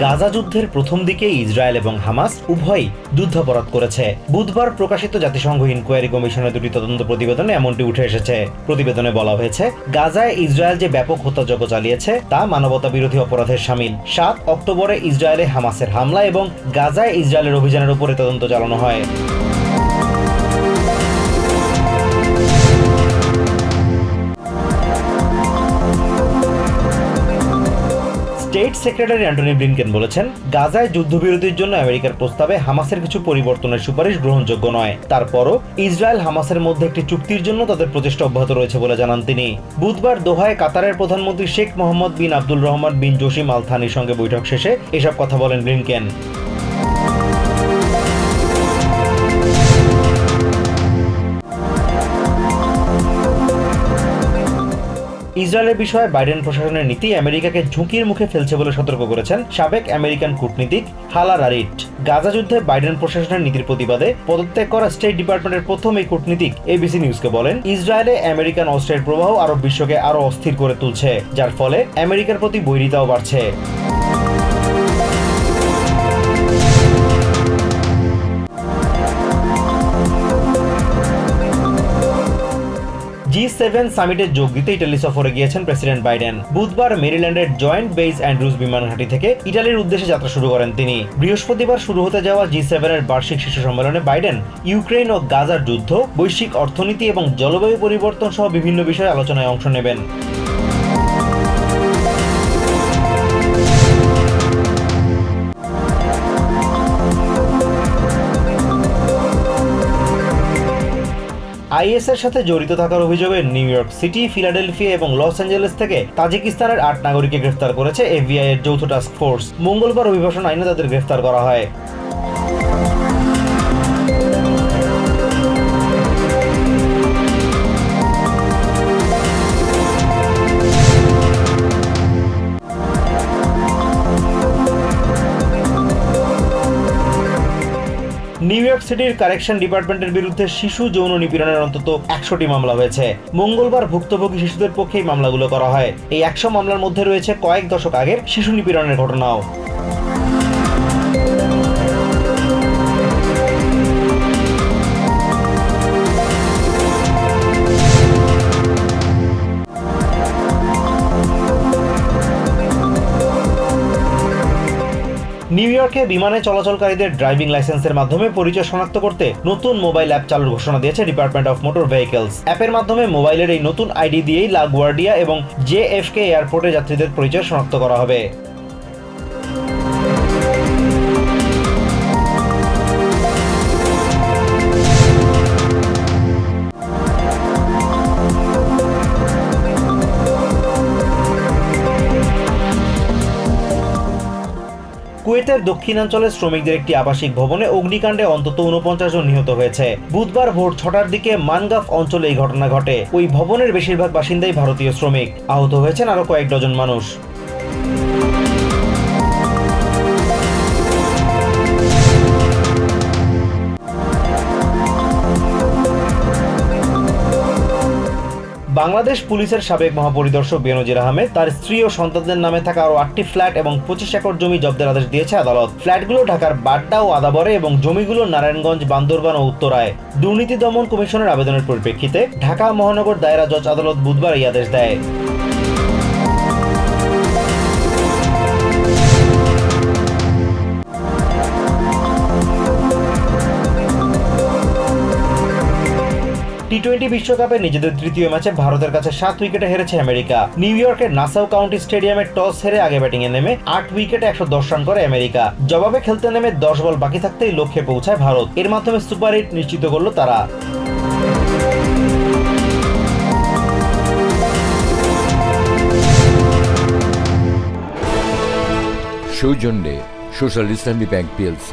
গাজা যুদ্ধের প্রথম দিকে ইসরায়েল এবং হামাস উভয়ই যুদ্ধাপরাধ করেছে। বুধবার প্রকাশিত জাতিসংঘ ইনকোয়ারি কমিশনের দুটি তদন্ত প্রতিবেদনে এমনটি উঠে এসেছে। প্রতিবেদনে বলা হয়েছে, গাজায় ইসরায়েল যে ব্যাপক হত্যাযজ্ঞ চালিয়েছে তা মানবতা বিরোধী অপরাধের শামিল। 7 অক্টোবরে ইসরায়েলে হামাসের হামলা এবং গাজায় ইসরায়েলের অভিযানের উপরে তদন্ত চালানো হয়। স্টেট সেক্রেটারি অ্যান্টনি ব্লিনকেন বলেছেন, গাজায় যুদ্ধবিরতির জন্য আমেরিকার প্রস্তাবে হামাসের কিছু পরিবর্তনের সুপারিশ গ্রহণযোগ্য নয়। তারপরও ইসরায়েল হামাসের মধ্যে একটি চুক্তির জন্য তাদের প্রচেষ্টা অব্যাহত রয়েছে বলে জানান তিনি। বুধবার দোহায় কাতারের প্রধানমন্ত্রী শেখ মোহাম্মদ বিন আব্দুল রহমান বিন জসিম আল থানির সঙ্গে বৈঠক শেষে এসব কথা বলেন ব্লিনকেন। ইসরায়েলের বিষয়ে বাইডেন প্রশাসনের নীতি আমেরিকাকে ঝুঁকির মুখে ফেলছে বলে সতর্ক করেছেন সাবেক আমেরিকান কূটনীতিক হালার আরিট। গাজা যুদ্ধে বাইডেন প্রশাসনের নীতির প্রতিবাদে পদত্যাগ করা স্টেট ডিপার্টমেন্টের প্রথম এই কূটনীতিক এবিসি নিউজকে বলেন, ইসরায়েলে আমেরিকান অস্ত্রের প্রবাহ আরব বিশ্বকে আরো অস্থির করে তুলছে, যার ফলে আমেরিকার প্রতি বৈরিতাও বাড়ছে। G7 সামিটে যোগ দিতে ইটালি সফরে গিয়েছেন প্রেসিডেন্ট বাইডেন। বুধবার মেরিল্যান্ডের জয়েন্ট বেস অ্যান্ড্রুজ বিমান ঘাঁটি থেকে ইটালির উদ্দেশ্যে যাত্রা শুরু করেন তিনি। বৃহস্পতিবার শুরু হতে যাওয়া G7 এর বার্ষিক শীর্ষ সম্মেলনে বাইডেন ইউক্রেন ও গাজার যুদ্ধ, বৈশ্বিক অর্থনীতি এবং জলবায়ু পরিবর্তন সহ বিভিন্ন বিষয়ে আলোচনায় অংশ নেবেন। আইএস এর সাথে জড়িত থাকার অভিযোগে নিউ ইয়র্ক সিটি, ফিলাডেলফিয়া এবং লস অ্যাঞ্জেলেস থেকে তাজিকিস্তানের 8 নাগরিককে গ্রেফতার করেছে এফবিআই এর যৌথ টাস্ক ফোর্স। মঙ্গলবার অভিবাসন আইনে তাদের গ্রেফতার করা হয়। নিউ ইয়র্ক সিটির কারেকশন ডিপার্টমেন্টের বিরুদ্ধে শিশু যৌন নিপীড়নের অন্তত 100টি মামলা হয়েছে। মঙ্গলবার ভুক্তভোগী শিশুদের পক্ষে এই মামলাগুলো করা হয়। এই 100 মামলার মধ্যে রয়েছে কয়েক দশক আগের শিশু নিপীড়নের ঘটনাও। নিউ ইয়র্কে বিমানে চলাচলকারীদের ড্রাইভিং লাইসেন্সের মাধ্যমে পরিচয় শনাক্ত করতে নতুন মোবাইল অ্যাপ চালুর ঘোষণা দিয়েছে ডিপার্টমেন্ট অফ মোটর ভেহিকলস। অ্যাপের মাধ্যমে মোবাইলের এই নতুন আইডি দিয়েই লা গুয়ার্ডিয়া এবং JFK এয়ারপোর্টে যাত্রীদের পরিচয় শনাক্ত করা হবে। কুয়েতের দক্ষিণাঞ্চলের শ্রমিকদের একটি আবাসিক ভবনে অগ্নিকাণ্ডে অন্তত 49 জন নিহত হয়েছে। বুধবার ভোর 6টার দিকে মানগাফ অঞ্চলে এই ঘটনা ঘটে। ওই ভবনের বেশিরভাগ বাসিন্দাই ভারতীয় শ্রমিক। আহত হয়েছেন আরো কয়েক ডজন মানুষ। বাংলাদেশ পুলিশের সাবেক মহাপরিদর্শক বেনজির আহমেদ তার স্ত্রী ও সন্তানদের নামে থাকা আরো 8টি ফ্ল্যাট এবং 25 একর জমি জব্দের আদেশ দিয়েছে আদালত। ফ্ল্যাটগুলো ঢাকার বাড্ডা ও আদাবরে এবং জমিগুলো নারায়ণগঞ্জ, বান্দরবান ও উত্তরায়। দুর্নীতি দমন কমিশনের আবেদনের পরিপ্রেক্ষিতে ঢাকা মহানগর দায়রা জজ আদালত বুধবার এই আদেশ দেয়। টি-20 বিশ্বকাপে নিজেদের তৃতীয় ম্যাচে ভারতের কাছে 7 উইকেটে হেরেছে আমেরিকা। নিউ ইয়র্কের নাসাউ কাউন্টি স্টেডিয়ামে টস হেরে আগে ব্যাটিংয়ে নেমে 8 উইকেটে 110 রান করে আমেরিকা। জবাবে খেলতে নেমে 10 বল বাকি থাকতেই লক্ষ্যে পৌঁছায় ভারত। এর মাধ্যমে সুপার হিট নিশ্চিত করল তারা। সৌজন্যে সোশ্যাল ইসলামী ব্যাংক PLC।